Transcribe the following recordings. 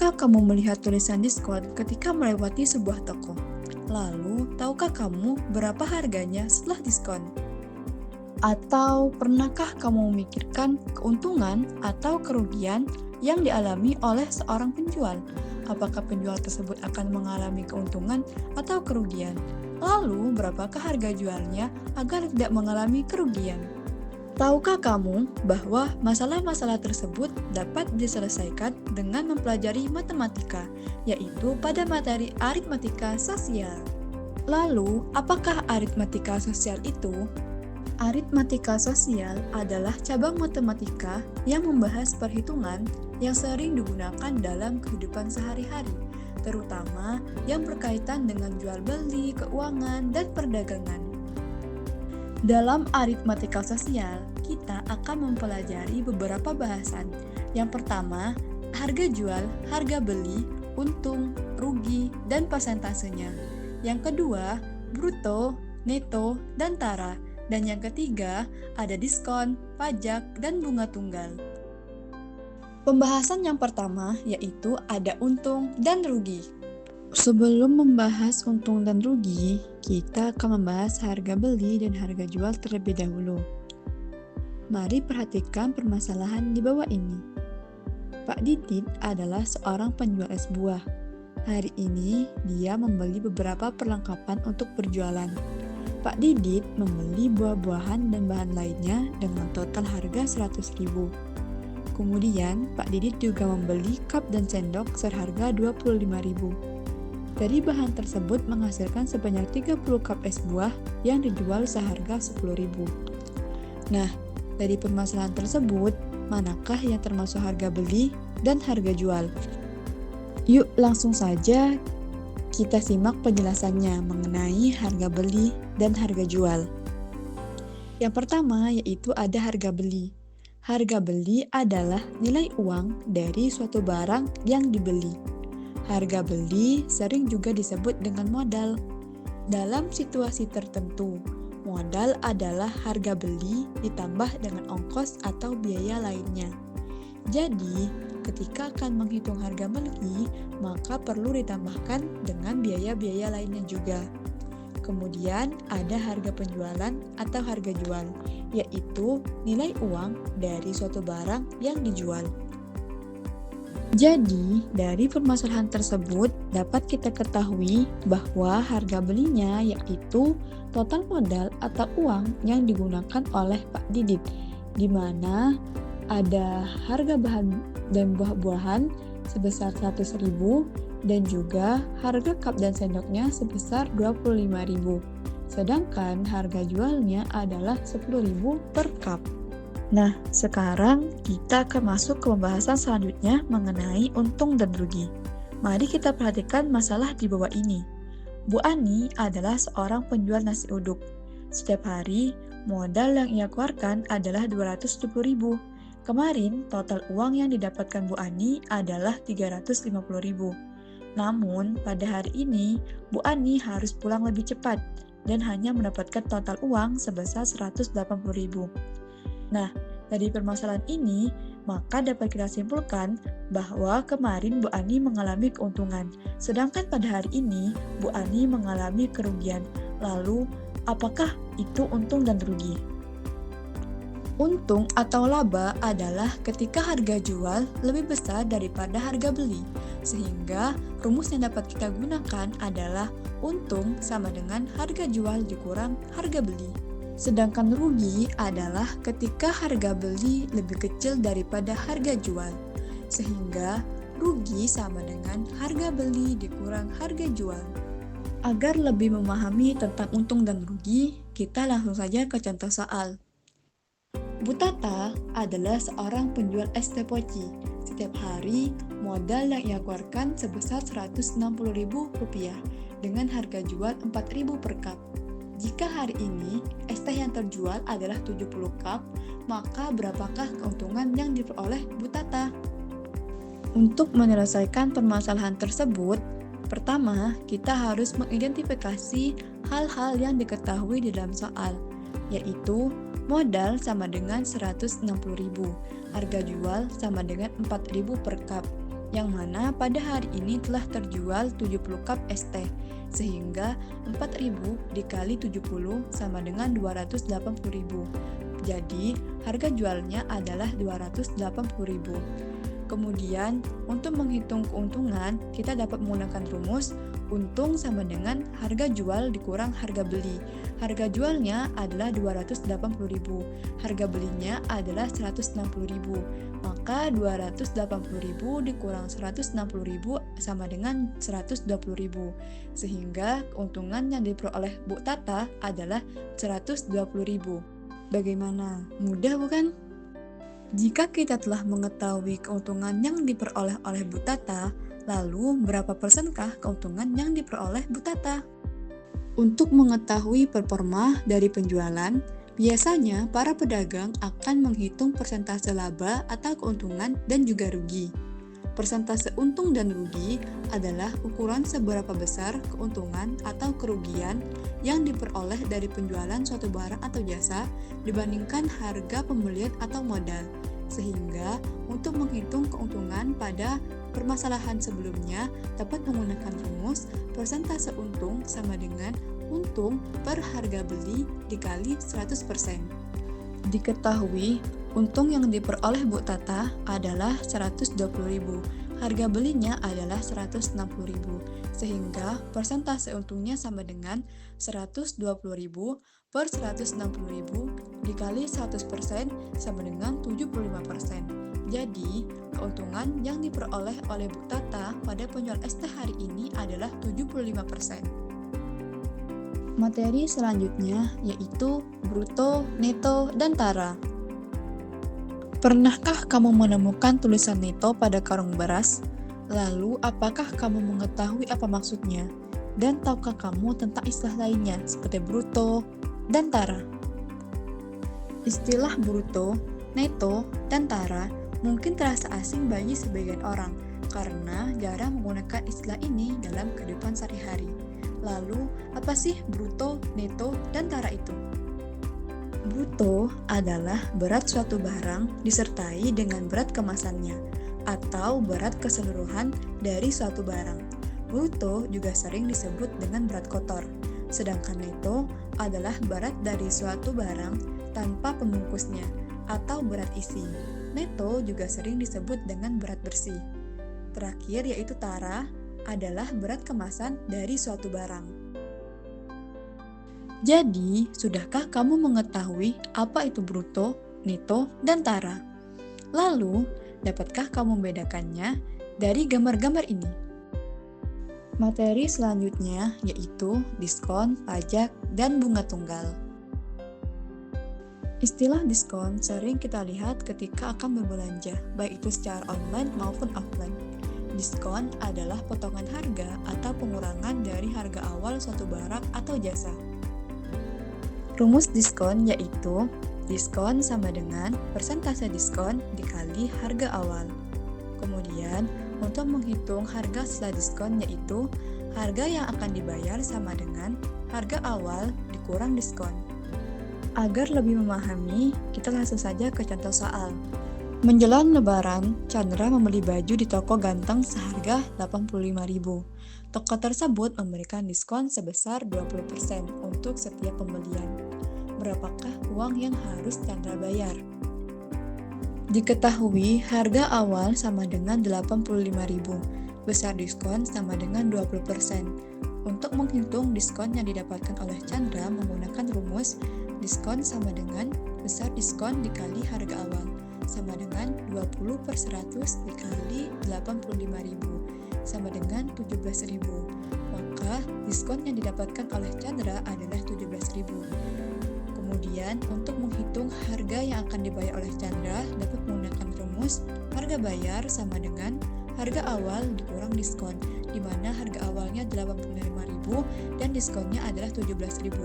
Pernahkah kamu melihat tulisan diskon ketika melewati sebuah toko? Lalu, tahukah kamu berapa harganya setelah diskon? Atau pernahkah kamu memikirkan keuntungan atau kerugian yang dialami oleh seorang penjual? Apakah penjual tersebut akan mengalami keuntungan atau kerugian? Lalu, berapakah harga jualnya agar tidak mengalami kerugian? Tahukah kamu bahwa masalah-masalah tersebut dapat diselesaikan dengan mempelajari matematika, yaitu pada materi aritmatika sosial? Lalu, apakah aritmatika sosial itu? Aritmatika sosial adalah cabang matematika yang membahas perhitungan yang sering digunakan dalam kehidupan sehari-hari, terutama yang berkaitan dengan jual beli, keuangan, dan perdagangan. Dalam aritmatika sosial, kita akan mempelajari beberapa bahasan. Yang pertama, harga jual, harga beli, untung, rugi, dan persentasenya. Yang kedua, bruto, neto, dan tara. Dan yang ketiga, ada diskon, pajak, dan bunga tunggal. Pembahasan yang pertama yaitu ada untung dan rugi. Sebelum membahas untung dan rugi, kita akan membahas harga beli dan harga jual terlebih dahulu. Mari perhatikan permasalahan di bawah ini. Pak Didit adalah seorang penjual es buah. Hari ini, dia membeli beberapa perlengkapan untuk berjualan. Pak Didit membeli buah-buahan dan bahan lainnya dengan total harga 100.000. Kemudian, Pak Didit juga membeli cup dan sendok seharga 25.000. Dari bahan tersebut menghasilkan sebanyak 30 cup es buah yang dijual seharga 10.000. Nah, dari permasalahan tersebut, manakah yang termasuk harga beli dan harga jual? Yuk langsung saja kita simak penjelasannya mengenai harga beli dan harga jual. Yang pertama yaitu ada harga beli. Harga beli adalah nilai uang dari suatu barang yang dibeli. Harga beli sering juga disebut dengan modal. Dalam situasi tertentu, modal adalah harga beli ditambah dengan ongkos atau biaya lainnya. Jadi, ketika akan menghitung harga beli, maka perlu ditambahkan dengan biaya-biaya lainnya juga. Kemudian ada harga penjualan atau harga jual, yaitu nilai uang dari suatu barang yang dijual. Jadi, dari permasalahan tersebut dapat kita ketahui bahwa harga belinya yaitu total modal atau uang yang digunakan oleh Pak Didit, di mana ada harga bahan dan buah-buahan sebesar 100.000 dan juga harga cup dan sendoknya sebesar 25.000. Sedangkan harga jualnya adalah 10.000 per cup. Nah, sekarang kita akan masuk ke pembahasan selanjutnya mengenai untung dan rugi. Mari kita perhatikan masalah di bawah ini. Bu Ani adalah seorang penjual nasi uduk. Setiap hari, modal yang ia keluarkan adalah 270.000. Kemarin, total uang yang didapatkan Bu Ani adalah 350.000. Namun, pada hari ini, Bu Ani harus pulang lebih cepat dan hanya mendapatkan total uang sebesar 180.000. Nah, dari permasalahan ini, maka dapat kita simpulkan bahwa kemarin Bu Ani mengalami keuntungan, sedangkan pada hari ini Bu Ani mengalami kerugian. Lalu, apakah itu untung dan rugi? Untung atau laba adalah ketika harga jual lebih besar daripada harga beli, sehingga rumus yang dapat kita gunakan adalah untung sama dengan harga jual dikurang harga beli. Sedangkan rugi adalah ketika harga beli lebih kecil daripada harga jual, sehingga rugi sama dengan harga beli dikurang harga jual. Agar lebih memahami tentang untung dan rugi, kita langsung saja ke contoh soal. Bu Tata adalah seorang penjual es teh poci. Setiap hari, modal yang ia keluarkan sebesar Rp160.000 dengan harga jual Rp4.000 per cup. Jika hari ini es teh yang terjual adalah 70 cup, maka berapakah keuntungan yang diperoleh Bu Tata? Untuk menyelesaikan permasalahan tersebut, pertama kita harus mengidentifikasi hal-hal yang diketahui di dalam soal, yaitu modal sama dengan 160.000, harga jual sama dengan 4.000 per cup. yang mana pada hari ini telah terjual 70 cup es teh, sehingga 4.000 dikali 70 sama dengan 280.000. Jadi, harga jualnya adalah 280.000. Kemudian, untuk menghitung keuntungan, kita dapat menggunakan rumus untung sama dengan harga jual dikurang harga beli. Harga jualnya adalah 280.000, harga belinya adalah 160.000. Maka 280.000 dikurang 160.000 sama dengan 120.000. Sehingga keuntungan yang diperoleh Bu Tata adalah 120.000. Bagaimana? Mudah bukan? Jika kita telah mengetahui keuntungan yang diperoleh oleh Bu Tata, lalu berapa persenkah keuntungan yang diperoleh Bu Tata? Untuk mengetahui performa dari penjualan, biasanya para pedagang akan menghitung persentase laba atau keuntungan dan juga rugi. Persentase untung dan rugi adalah ukuran seberapa besar keuntungan atau kerugian yang diperoleh dari penjualan suatu barang atau jasa dibandingkan harga pembelian atau modal. Sehingga untuk menghitung keuntungan pada permasalahan sebelumnya dapat menggunakan rumus persentase untung sama dengan untung per harga beli dikali 100%. Diketahui untung yang diperoleh Bu Tata adalah 120.000, harga belinya adalah 160.000, sehingga persentase untungnya sama dengan 120.000 per 160.000 dikali 100% sama dengan 75%. Jadi, keuntungan yang diperoleh oleh Bu Tata pada penjual es teh hari ini adalah 75%. Materi selanjutnya yaitu bruto, neto, dan tara. Pernahkah kamu menemukan tulisan neto pada karung beras? Lalu, apakah kamu mengetahui apa maksudnya? Dan tahukah kamu tentang istilah lainnya seperti bruto dan tara? Istilah bruto, neto, dan tara mungkin terasa asing bagi sebagian orang karena jarang menggunakan istilah ini dalam kehidupan sehari-hari. Lalu, apa sih bruto, neto, dan tara itu? Bruto adalah berat suatu barang disertai dengan berat kemasannya atau berat keseluruhan dari suatu barang. Bruto juga sering disebut dengan berat kotor, sedangkan neto adalah berat dari suatu barang tanpa pembungkusnya atau berat isi. Neto juga sering disebut dengan berat bersih. Terakhir yaitu tara adalah berat kemasan dari suatu barang. Jadi, sudahkah kamu mengetahui apa itu bruto, neto, dan tara? Lalu, dapatkah kamu membedakannya dari gambar-gambar ini? Materi selanjutnya yaitu diskon, pajak, dan bunga tunggal. Istilah diskon sering kita lihat ketika akan berbelanja, baik itu secara online maupun offline. Diskon adalah potongan harga atau pengurangan dari harga awal suatu barang atau jasa. Rumus diskon yaitu diskon sama dengan persentase diskon dikali harga awal. Kemudian, untuk menghitung harga setelah diskon yaitu harga yang akan dibayar sama dengan harga awal dikurang diskon. Agar lebih memahami, kita langsung saja ke contoh soal. Menjelang Lebaran, Chandra membeli baju di toko ganteng seharga 85.000. Toko tersebut memberikan diskon sebesar 20% untuk setiap pembelian. Berapakah uang yang harus Chandra bayar? Diketahui harga awal sama dengan 85.000, besar diskon sama dengan 20%. Untuk menghitung diskon yang didapatkan oleh Chandra menggunakan rumus diskon sama dengan besar diskon dikali harga awal sama dengan 20 per 100 dikali 85.000 sama dengan 17.000. Maka diskon yang didapatkan oleh Chandra adalah 17.000. Kemudian untuk menghitung harga yang akan dibayar oleh Chandra dapat menggunakan rumus harga bayar sama dengan harga awal dikurang diskon, di mana harga awalnya 85.000 dan diskonnya adalah 17.000.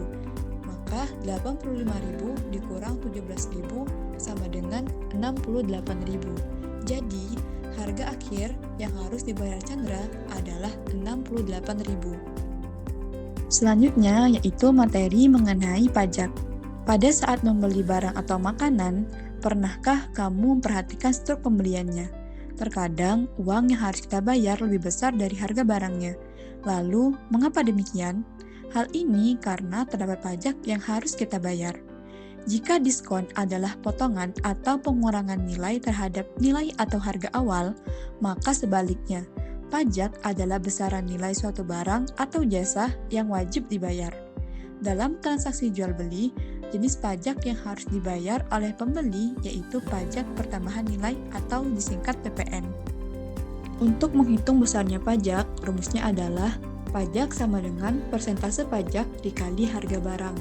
Maka 85.000 dikurang 17.000 sama dengan 68.000. Jadi, harga akhir yang harus dibayar Chandra adalah 68.000. Selanjutnya yaitu materi mengenai pajak. Pada saat membeli barang atau makanan, pernahkah kamu memperhatikan struk pembeliannya? Terkadang, uang yang harus kita bayar lebih besar dari harga barangnya. Lalu, mengapa demikian? Hal ini karena terdapat pajak yang harus kita bayar. Jika diskon adalah potongan atau pengurangan nilai terhadap nilai atau harga awal, maka sebaliknya, pajak adalah besaran nilai suatu barang atau jasa yang wajib dibayar. Dalam transaksi jual-beli, jenis pajak yang harus dibayar oleh pembeli yaitu pajak pertambahan nilai atau disingkat PPN. Untuk menghitung besarnya pajak, rumusnya adalah pajak sama dengan persentase pajak dikali harga barang.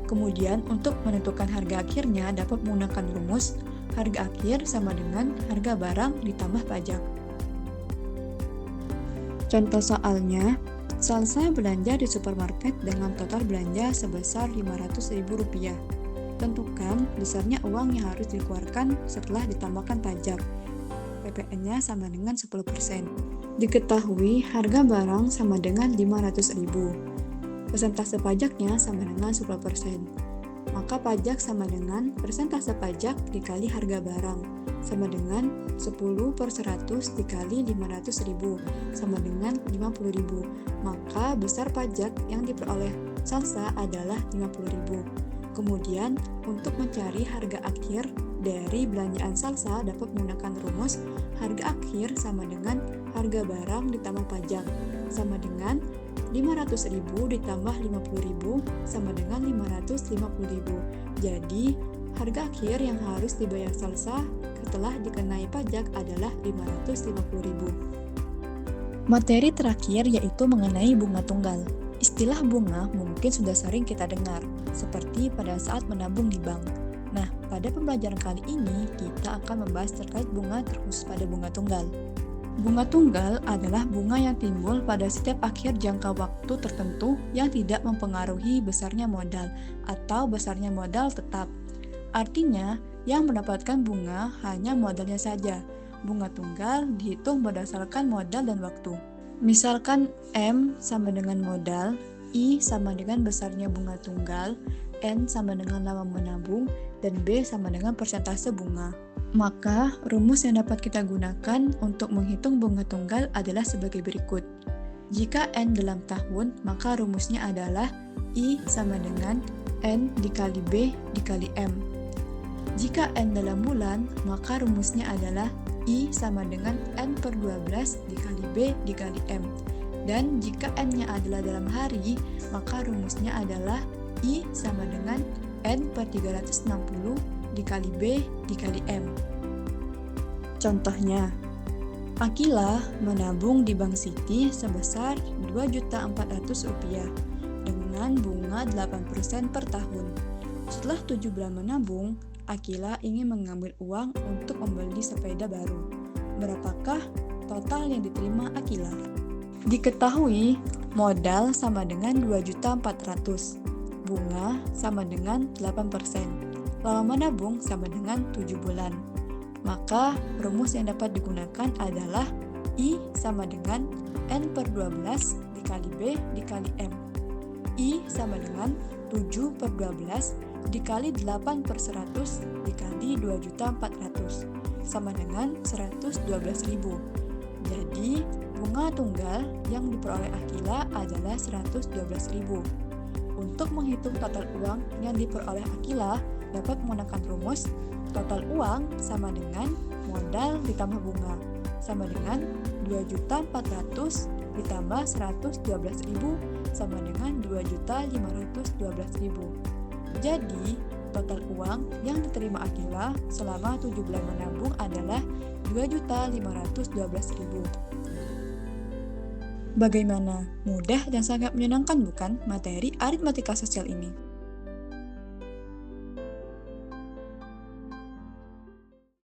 Kemudian untuk menentukan harga akhirnya dapat menggunakan rumus harga akhir sama dengan harga barang ditambah pajak. Contoh soalnya, Salsa belanja di supermarket dengan total belanja sebesar Rp500.000. Tentukan besarnya uang yang harus dikeluarkan setelah ditambahkan pajak. PPN-nya sama dengan 10%. Diketahui harga barang sama dengan Rp500.000. Persentase pajaknya sama dengan 10%. Maka pajak sama dengan persentase pajak dikali harga barang sama dengan 10/100 dikali Rp500.000 sama dengan Rp50.000. Maka besar pajak yang diperoleh Salsa adalah Rp50.000. Kemudian untuk mencari harga akhir dari belanjaan Salsa dapat menggunakan rumus harga akhir sama dengan harga barang ditambah pajak sama dengan Rp500.000 ditambah Rp50.000 sama dengan Rp550.000. Jadi harga akhir yang harus dibayar Salsa setelah dikenai pajak adalah Rp550.000. Materi terakhir yaitu mengenai bunga tunggal. Istilah bunga mungkin sudah sering kita dengar, seperti pada saat menabung di bank. Nah, pada pembelajaran kali ini kita akan membahas terkait bunga terkhusus pada bunga tunggal. Bunga tunggal adalah bunga yang timbul pada setiap akhir jangka waktu tertentu yang tidak mempengaruhi besarnya modal atau besarnya modal tetap. Artinya, yang mendapatkan bunga hanya modalnya saja. Bunga tunggal dihitung berdasarkan modal dan waktu. Misalkan M sama dengan modal, I sama dengan besarnya bunga tunggal, N sama dengan lama menabung, dan B sama dengan persentase bunga. Maka, rumus yang dapat kita gunakan untuk menghitung bunga tunggal adalah sebagai berikut. Jika N dalam tahun, maka rumusnya adalah I sama dengan N dikali B dikali M. Jika N dalam bulan, maka rumusnya adalah I sama dengan N/12 dikali B dikali M. Dan jika N-nya adalah dalam hari, maka rumusnya adalah I sama dengan N/360 dikali B dikali M. Contohnya, Akila menabung di Bank Citi sebesar Rp2.400.000 dengan bunga 8% per tahun. Setelah 7 bulan menabung, Akila ingin mengambil uang untuk membeli sepeda baru. Berapakah total yang diterima Akila? Diketahui modal sama dengan Rp2.400.000, bunga sama dengan 8%, lama menabung sama dengan 7 bulan. Maka rumus yang dapat digunakan adalah I sama dengan N/12 dikali B dikali M. I sama dengan 7/12 dikali 8/100 dikali Rp2.400.000 sama dengan Rp112.000. Jadi, bunga tunggal yang diperoleh Akila adalah Rp112.000. Untuk menghitung total uang yang diperoleh Akila dapat menggunakan rumus total uang sama dengan modal ditambah bunga sama dengan Rp2.400.000 ditambah Rp112.000 sama dengan Rp2.512.000. Jadi, total uang yang diterima Akila selama 7 bulan menabung adalah Rp2.512.000. Bagaimana? Mudah dan sangat menyenangkan bukan materi aritmatika sosial ini?